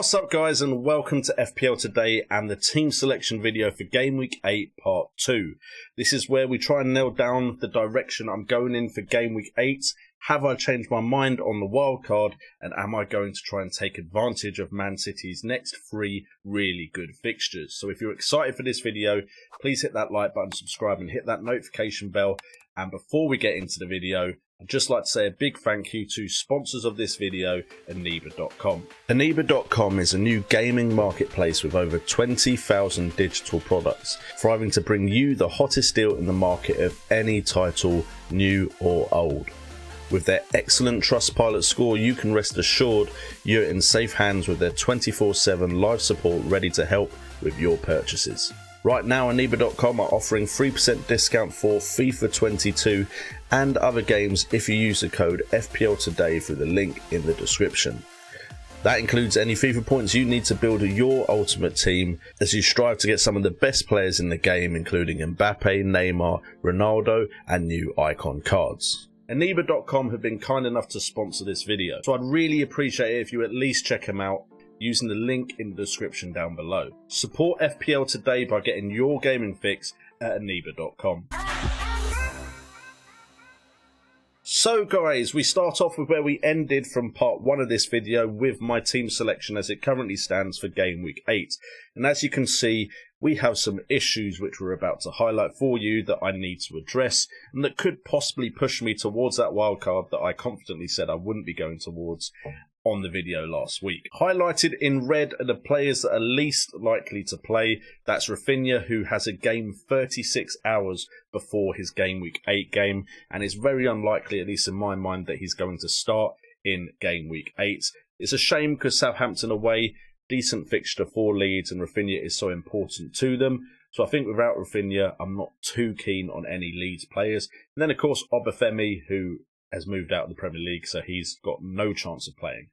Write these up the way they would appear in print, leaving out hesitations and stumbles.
What's up guys, and welcome to FPL Today and the team selection video for Game Week 8 Part 2. This is where we try and nail down the direction I'm going in for Game Week 8. Have I changed my mind on the wild card, and am I going to try and take advantage of Man City's next 3 really good fixtures? So if you're excited for this video, please hit that like button, subscribe and hit that notification bell. And before we get into the video, I'd just like to say a big thank you to sponsors of this video, Aniba.com. Aniba.com is a new gaming marketplace with over 20,000 digital products, thriving to bring you the hottest deal in the market of any title, new or old. With their excellent Trustpilot score, you can rest assured you're in safe hands with their 24/7 live support ready to help with your purchases. Right now, Aniba.com are offering 3% discount for FIFA 22 and other games if you use the code FPL Today through the link in the description. That includes any FIFA points you need to build your ultimate team as you strive to get some of the best players in the game, including Mbappe, Neymar, Ronaldo and new icon cards. Aniba.com have been kind enough to sponsor this video, so I'd really appreciate it if you at least check them out using the link in the description down below. Support FPL Today by getting your gaming fix at Aniba.com. So guys, we start off with where we ended from part 1 of this video with my team selection as it currently stands for Game Week 8. And as you can see, we have some issues which we're about to highlight for you that I need to address and that could possibly push me towards that wildcard that I confidently said I wouldn't be going towards on the video last week. Highlighted in red are the players that are least likely to play. That's Rafinha, who has a game 36 hours before his Game Week 8 game, and it's very unlikely, at least in my mind, that he's going to start in Game Week 8. It's a shame because Southampton away, decent fixture for Leeds, and Rafinha is so important to them. So I think without Rafinha, I'm not too keen on any Leeds players. And then, of course, Obafemi, who has moved out of the Premier League, so he's got no chance of playing.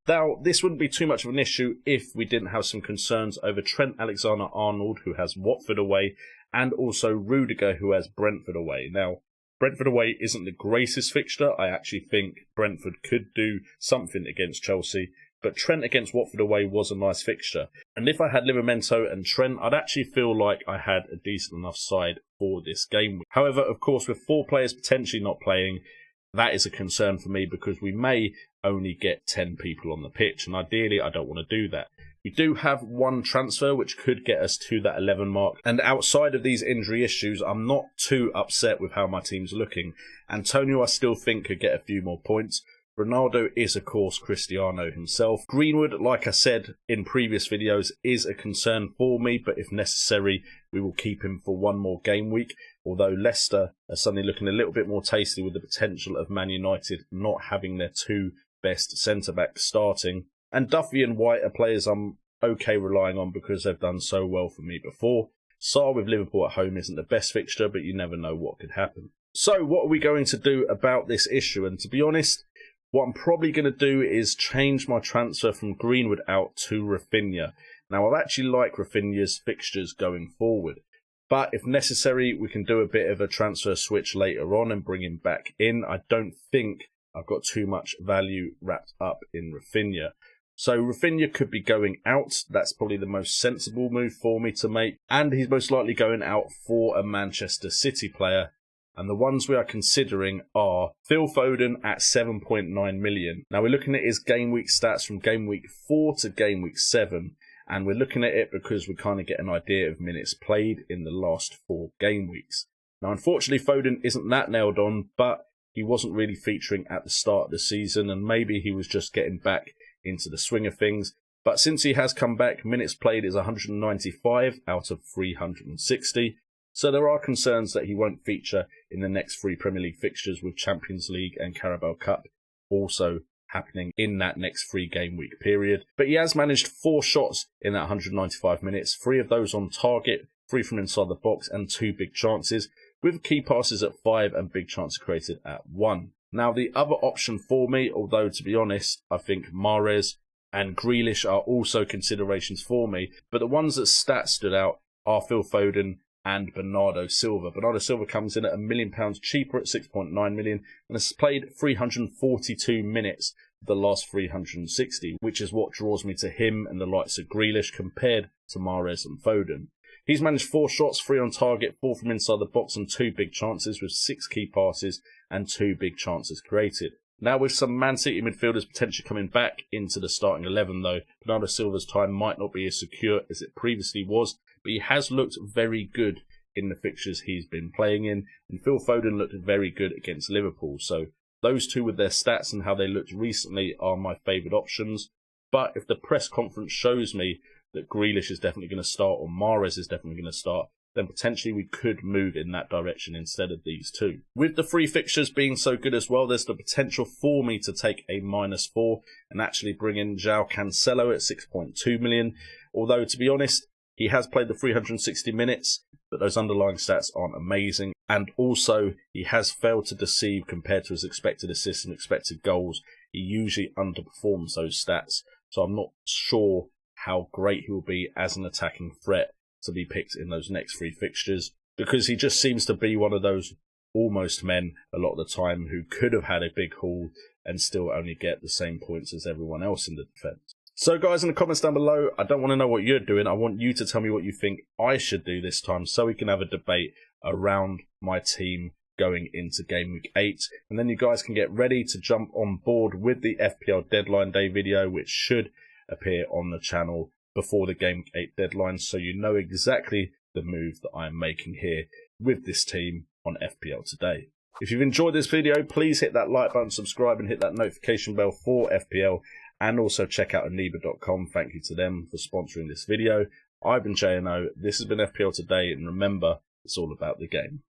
Now, this wouldn't be too much of an issue if we didn't have some concerns over Trent Alexander-Arnold, who has Watford away, and also Rudiger, who has Brentford away. Now, Brentford away isn't the greatest fixture. I actually think Brentford could do something against Chelsea, but Trent against Watford away was a nice fixture. And if I had Livramento and Trent, I'd actually feel like I had a decent enough side for this game. However, of course, with 4 players potentially not playing, that is a concern for me because we may only get 10 people on the pitch, and ideally I don't want to do that. We do have 1 transfer which could get us to that 11 mark, and outside of these injury issues, I'm not too upset with how my team's looking. Antonio I still think could get a few more points. Ronaldo is of course Cristiano himself. Greenwood, like I said in previous videos, is a concern for me, but if necessary we will keep him for 1 more game week. Although Leicester are suddenly looking a little bit more tasty with the potential of Man United not having their 2 best centre-backs starting. And Duffy and White are players I'm okay relying on because they've done so well for me before. Sarr with Liverpool at home isn't the best fixture, but you never know what could happen. So what are we going to do about this issue? And to be honest, what I'm probably going to do is change my transfer from Greenwood out to Rafinha. Now, I actually like Rafinha's fixtures going forward, but if necessary, we can do a bit of a transfer switch later on and bring him back in. I don't think I've got too much value wrapped up in Rafinha. So Rafinha could be going out. That's probably the most sensible move for me to make. And he's most likely going out for a Manchester City player. And the ones we are considering are Phil Foden at 7.9 million. Now we're looking at his game week stats from game week 4 to game week 7. And we're looking at it because we kind of get an idea of minutes played in the last 4 game weeks. Now unfortunately Foden isn't that nailed on, but he wasn't really featuring at the start of the season, and maybe he was just getting back into the swing of things. But since he has come back, minutes played is 195 out of 360. So there are concerns that he won't feature in the next 3 Premier League fixtures, with Champions League and Carabao Cup also happening in that next 3 game week period. But he has managed 4 shots in that 195 minutes, 3 of those on target, 3 from inside the box and 2 big chances, with key passes at 5 and big chances created at 1. Now the other option for me, although to be honest, I think Mahrez and Grealish are also considerations for me, but the ones that stats stood out are Phil Foden and Bernardo Silva. Bernardo Silva comes in at £1 million cheaper at 6.9 million and has played 342 minutes the last 360, which is what draws me to him and the likes of Grealish compared to Mahrez and Foden. He's managed 4 shots, 3 on target, 4 from inside the box and 2 big chances with 6 key passes and 2 big chances created. Now with some Man City midfielders potentially coming back into the starting 11 though, Bernardo Silva's time might not be as secure as it previously was, but he has looked very good in the fixtures he's been playing in, and Phil Foden looked very good against Liverpool, so those two with their stats and how they looked recently are my favourite options. But if the press conference shows me that Grealish is definitely going to start or Mahrez is definitely going to start, then potentially we could move in that direction instead of these two. With the free fixtures being so good as well, there's the potential for me to take a -4 and actually bring in João Cancelo at 6.2 million. Although, to be honest, he has played the 360 minutes, but those underlying stats aren't amazing. And also, he has failed to deceive compared to his expected assists and expected goals. He usually underperforms those stats, so I'm not sure how great he will be as an attacking threat to be picked in those next 3 fixtures, because he just seems to be one of those almost men a lot of the time who could have had a big haul and still only get the same points as everyone else in the defence. So guys, in the comments down below, I don't want to know what you're doing. I want you to tell me what you think I should do this time so we can have a debate around my team going into Game Week 8. And then you guys can get ready to jump on board with the FPL Deadline Day video, which should appear on the channel before the Game Week 8 deadline, so you know exactly the move that I'm making here with this team on FPL today. If you've enjoyed this video, please hit that like button, subscribe and hit that notification bell for FPL, and also check out aniba.com. Thank you to them for sponsoring this video. I've been JNO, this has been FPL Today, and remember, it's all about the game.